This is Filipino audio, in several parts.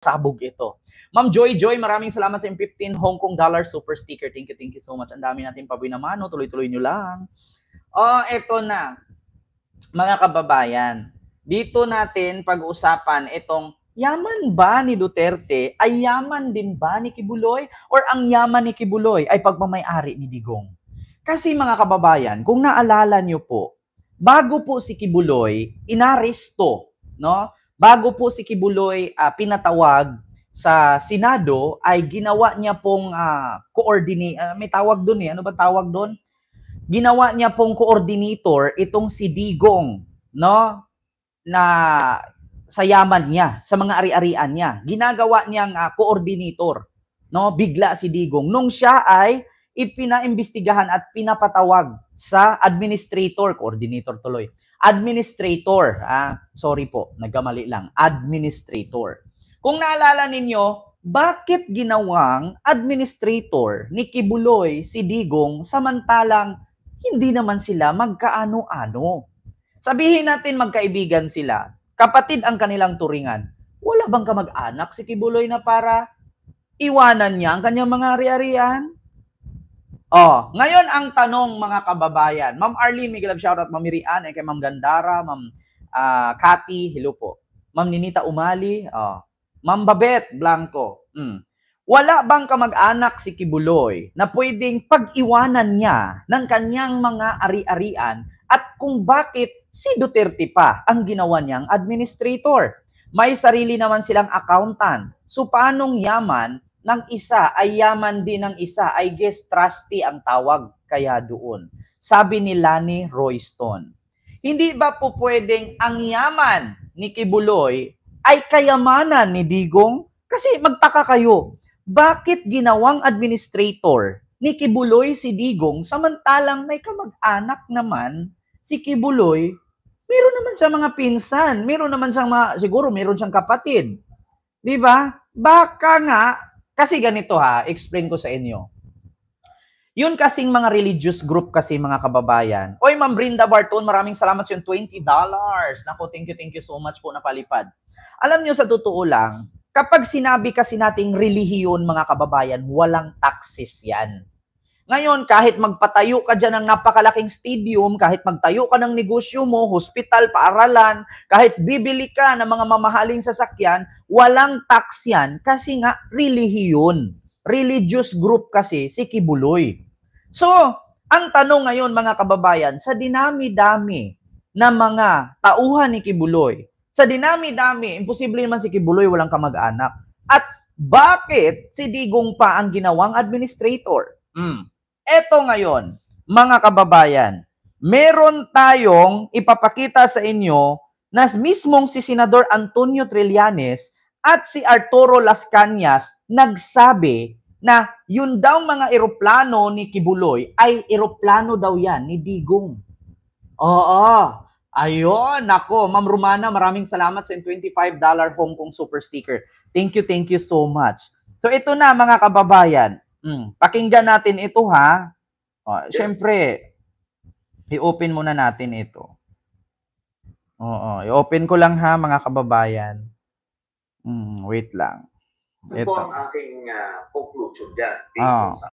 sabog ito. Ma'am Joy, maraming salamat sa 15 Hong Kong dollar super sticker. Thank you so much. Ang dami natin pabinamano. Tuloy-tuloy nyo lang. Eto na. Mga kababayan, dito natin pag-usapan itong yaman ba ni Duterte ay yaman din ba ni Kibuloy or ang yaman ni Kibuloy ay pagmamay-ari ni Digong? Kasi mga kababayan, kung naalala nyo po, bago po si Kibuloy inaresto, no? Bago po si Kibuloy pinatawag sa Senado, ay ginawa niya pong may tawag doon eh. Ano ba tawag doon? Ginawa niya pong coordinator itong si Digong, no? Na sa yaman niya, sa mga ari-arian niya. Ginagawa niyang coordinator, no? Bigla si Digong nung siya ay ipinaimbestigahan at pinapatawag sa administrator, coordinator tuloy. Administrator, sorry po, nagkamali lang. Administrator. Kung naalala ninyo, bakit ginawang administrator ni Kibuloy si Digong samantalang hindi naman sila magkaano-ano? Sabihin natin magkaibigan sila, kapatid ang kanilang turingan. Wala bang kamag-anak si Kibuloy na para iwanan niya ang kanyang mga ari-arian? Ngayon ang tanong mga kababayan. Ma'am Arlene, Miguel, shoutout. Ma'am Mirian, kay Ma'am Gandara, Ma'am Cathy, hello po. Ma'am Ninita Umali, Ma'am Babet Blanco. Wala bang kamag-anak si Kibuloy na pwedeng pag-iwanan niya ng kanyang mga ari-arian at kung bakit si Duterte pa ang ginawa niyang administrator? May sarili naman silang accountant. So paanong yaman ng isa ay yaman din ng isa? I guess trustee ang tawag kaya doon. Sabi ni Lani Royston. Hindi ba po pwedeng ang yaman ni Kibuloy ay kayamanan ni Digong? Kasi magtaka kayo, bakit ginawang administrator ni Kibuloy si Digong samantalang may kamag-anak naman si Kibuloy? Meron naman siyang mga pinsan, meron naman siyang siguro meron siyang kapatid. 'Di ba? Baka nga kasi ganito explain ko sa inyo. Yun kasing mga religious group kasi mga kababayan. Oy, Ma'am Brinda Barton, maraming salamat sa yung $20. Nako, thank you so much po, napalipad. Alam niyo sa totoo lang, kapag sinabi kasi nating relihiyon mga kababayan, walang taxes yan. Ngayon, kahit magpatayo ka dyan ng napakalaking stadium, kahit magtayo ka ng negosyo mo, hospital, paaralan, kahit bibili ka ng mga mamahaling sasakyan, walang tax yan kasi nga relihiyon. Religious group kasi si Kibuloy. So, ang tanong ngayon mga kababayan, sa dinami-dami na mga tauhan ni Kibuloy, sa dinami-dami, imposible naman si Kibuloy walang kamag-anak. At bakit si Digong pa ang ginawang administrator? Eto ngayon, mga kababayan, meron tayong ipapakita sa inyo na mismong si Senador Antonio Trillanes at si Arturo Las Cañas nagsabi na yun daw mga eroplano ni Kibuloy ay eroplano daw yan ni Digong. Ayun, nako, Ma'am Romana, maraming salamat sa $25 Hong Kong super sticker. Thank you so much. So ito na mga kababayan. Pakinggan natin ito Siyempre, i-open muna natin ito. I-open ko lang mga kababayan. Wait lang. Ito po ang aking conclusion dyan.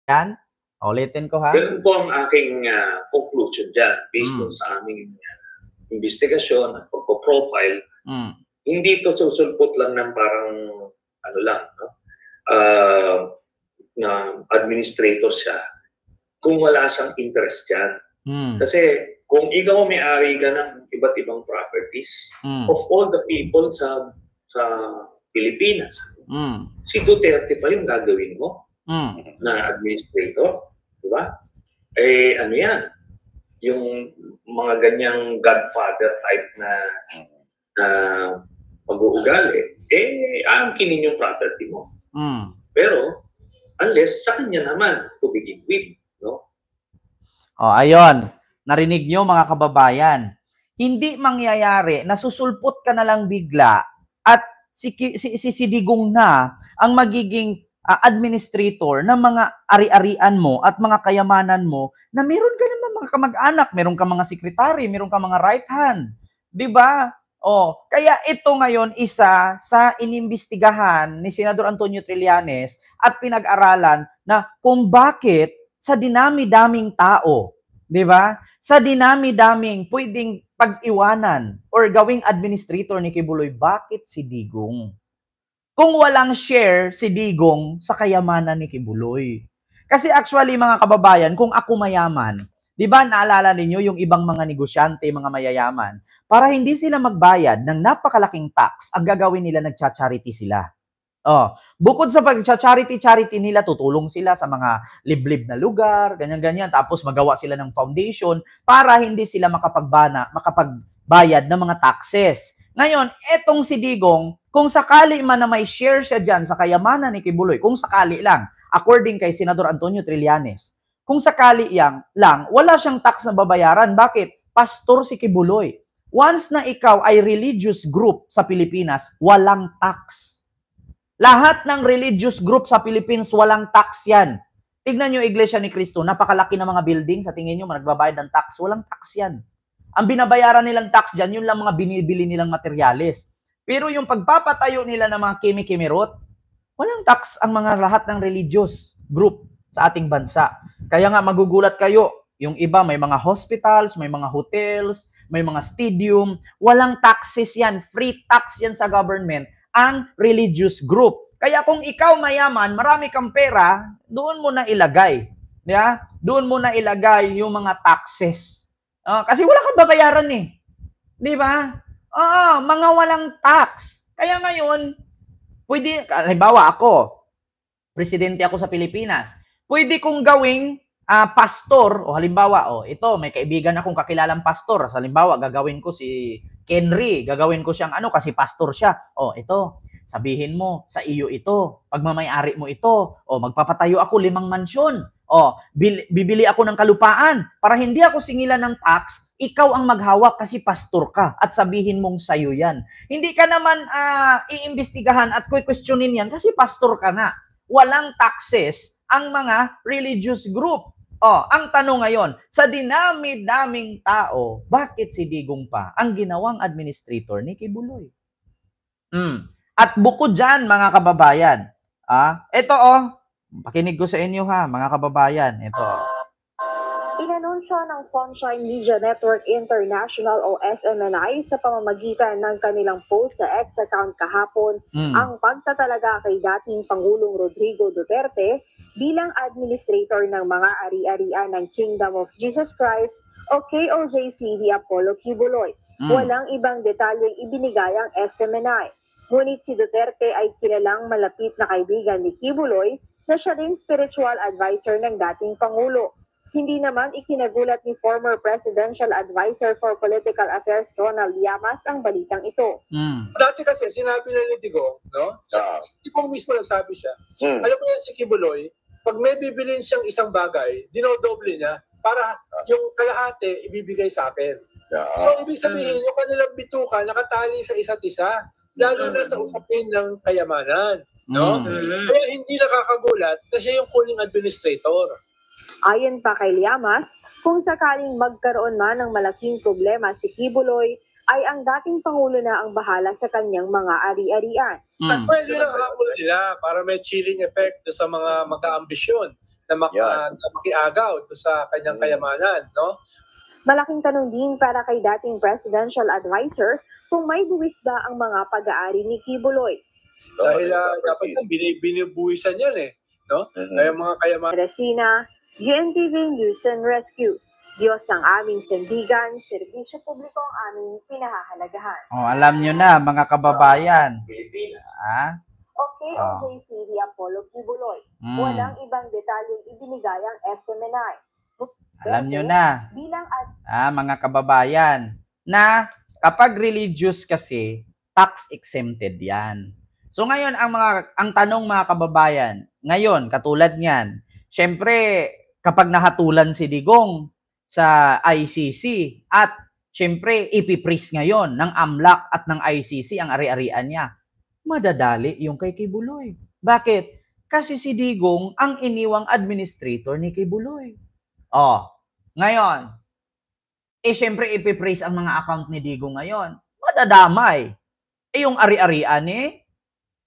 Yan. Ulitin ko Ganun po ang aking conclusion dyan based sa aming investigasyon at pagpo-profile. Hindi ito susulpot lang ng parang na administrator siya kung wala siyang interest dyan. Kasi kung ikaw may-ari ka ng iba't ibang properties of all the people sa Pilipinas, si Duterte pa yung gagawin mo na administrator, di ba? Ano yan? Yung mga ganyang godfather type na pag-uugali, aangkinin yung property mo. Pero, unless sa kanya naman to begin with, no? Ayun. Narinig nyo mga kababayan. Hindi mangyayari na susulpot ka na lang bigla at si Digong na ang magiging administrator ng mga ari-arian mo at mga kayamanan mo na meron ka naman mga kamag-anak, meron ka mga sekretary, meron ka mga right hand. 'Di ba? Oh, kaya ito ngayon isa sa inimbestigahan ni Senador Antonio Trillanes at pinag-aralan na kung bakit sa dinami-daming tao, 'di ba? Sa dinami-daming pwedeng pag-iwanan or gawing administrator ni Kibuloy, bakit si Digong? Kung walang share si Digong sa kayamanan ni Kibuloy. Kasi actually mga kababayan, kung ako mayaman, di ba naalala ninyo yung ibang mga negosyante, mga mayayaman, para hindi sila magbayad ng napakalaking tax, ang gagawin nila, nagcha-charity sila. Oh, bukod sa pag-charity nila, tutulong sila sa mga liblib na lugar, ganyan-ganyan, tapos magawa sila ng foundation para hindi sila makapagbayad ng mga taxes. Ngayon, etong si Digong, kung sakali man na may share siya dyan sa kayamanan ni Kibuloy, kung sakali lang, according kay Senador Antonio Trillanes, kung sakali lang, wala siyang tax na babayaran. Bakit? Pastor si Kibuloy. Once na ikaw ay religious group sa Pilipinas, walang tax. Lahat ng religious group sa Philippines, walang tax yan. Tignan nyo, Iglesia ni Cristo, napakalaki ng mga building, sa tingin nyo, nagbabayad ng tax, walang tax yan. Ang binabayaran nilang tax dyan, yun lang mga binibili nilang materyales. Pero yung pagpapatayo nila ng mga kimi-kimirot, walang tax ang mga lahat ng religious group sa ating bansa. Kaya nga magugulat kayo, yung iba may mga hospitals, may mga hotels, may mga stadium, walang taxes yan, free tax yan sa government, ang religious group. Kaya kung ikaw mayaman, marami kang pera, doon mo na ilagay. Yeah? Doon mo na ilagay yung mga taxes. Kasi wala kang babayaran eh. Di ba? Mga walang tax. Kaya ngayon, pwede, halimbawa ako, presidente ako sa Pilipinas, pwede kong gawing pastor, o halimbawa, ito, may kaibigan akong kakilalang pastor, halimbawa, gagawin ko si Kenry, gagawin ko siyang kasi pastor siya. Ito, sabihin mo, sa iyo ito, pagmamayari mo ito, magpapatayo ako 5 mansyon, bibili ako ng kalupaan, para hindi ako singilan ng tax, ikaw ang maghawak kasi pastor ka, at sabihin mong sayo yan. Hindi ka naman iimbestigahan at questionin yan, kasi pastor ka na. Walang taxes ang mga religious group. Ang tanong ngayon, sa dinami-daming tao, bakit si Digong pa ang ginawang administrator ni Kibuloy? At bukod dyan, mga kababayan, ito pakinig ko sa inyo ha, mga kababayan, ito. Inanunsyo ng Sunshine Media Network International o SMNI sa pamamagitan ng kanilang post sa X account kahapon ang pagtatalaga kay dating Pangulong Rodrigo Duterte bilang administrator ng mga ari-arian ng Kingdom of Jesus Christ o KOJC ni Apollo Kibuloy. Walang ibang detalyeng ibinigay ang SMNI. Ngunit si Duterte ay kilalang malapit na kaibigan ni Kibuloy na siya rin spiritual advisor ng dating Pangulo. Hindi naman ikinagulat ni former Presidential Advisor for Political Affairs Ronald Llamas ang balitang ito. Dati kasi sinabi na ni Digong, no? Si Digong mismo nagsabi siya. Alam mo yan si Kibuloy, pag may bibilin siyang isang bagay, dinodoble niya para yung kalahati ibibigay sa akin. So ibig sabihin, yung kanilang bituka nakatali sa isa't isa, lalo na sa usapin ng kayamanan. No? Kaya hindi nakakagulat na siya yung huling administrator. Ayon pa kay Llamas, kung sakaling magkaroon man ng malaking problema si Kibuloy, ay ang dating Pangulo na ang bahala sa kanyang mga ari-arian. At pwede lang habol nila para may chilling effect sa mga mag-aambisyon na makiagaw sa kanyang kayamanan. No? Malaking tanong din para kay dating Presidential Advisor kung may buwis ba ang mga pag-aari ni Kibuloy. Dahil dapat binibuwisan yan eh. No? Kaya mga kayamanan. Resina, UNTV News and Rescue. Diyos ang aming sandigan, serbisyo publiko ang aming pinahahalagahan. Alam nyo na, mga kababayan. Okay, OJC ni Apollo Kibuloy. Walang ibang detalyeng ibinigay ang SMNI. Alam nyo na, mga kababayan, na kapag religious kasi, tax exempted yan. So ngayon, ang tanong mga kababayan, ngayon, katulad niyan, syempre, kapag nahatulan si Digong sa ICC at syempre ipipris ngayon ng AMLAC at ng ICC ang ari-arian niya, madadali yung kay Kibuloy. Bakit? Kasi si Digong ang iniwang administrator ni Kibuloy. Ngayon, syempre ipipris ang mga account ni Digong ngayon, madadamay. Yung ari-arian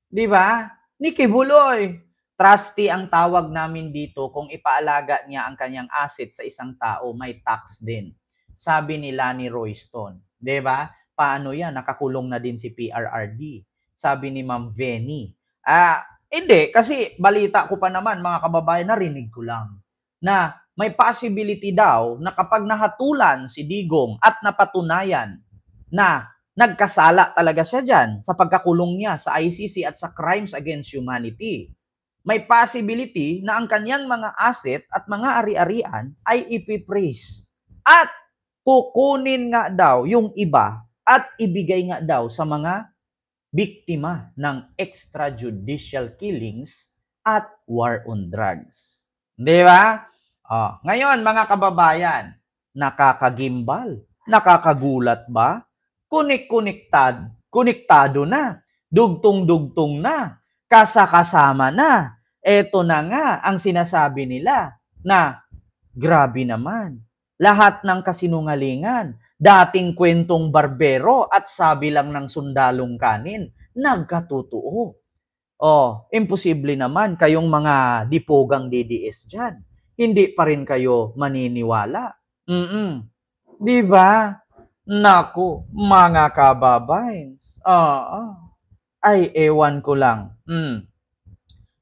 di ba? Ni Kibuloy. Trustee ang tawag namin dito kung ipaalaga niya ang kanyang asset sa isang tao, may tax din. Sabi ni Lani Royston. Di ba? Paano yan? Nakakulong na din si PRRD. Sabi ni Ma'am Venny. Hindi, kasi balita ko pa naman, mga kababayan, narinig ko lang na may possibility daw na kapag nahatulan si Digong at napatunayan na nagkasala talaga siya dyan sa pagkakulong niya sa ICC at sa crimes against humanity, may possibility na ang kanyang mga asset at mga ari-arian ay ipipraise. At kukunin nga daw yung iba at ibigay nga daw sa mga biktima ng extrajudicial killings at war on drugs. Di ba? Ngayon, mga kababayan, nakakagimbal, nakakagulat ba? Konektado na, dugtong-dugtong na, kasama na. Eto na nga ang sinasabi nila na grabe naman. Lahat ng kasinungalingan, dating kwentong barbero at sabi lang ng sundalong kanin, nagkatotoo. Imposible naman kayong mga dipogang DDS dyan. Hindi pa rin kayo maniniwala. Di ba? Naku, mga kababayans. Ay, ewan ko lang.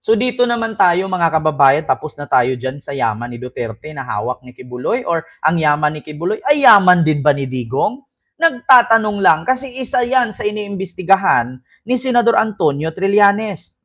So dito naman tayo, mga kababayan, tapos na tayo dyan sa yaman ni Duterte na hawak ni Kibuloy, or ang yaman ni Kibuloy ay yaman din ba ni Digong? Nagtatanong lang kasi isa yan sa iniimbestigahan ni Senador Antonio Trillanes.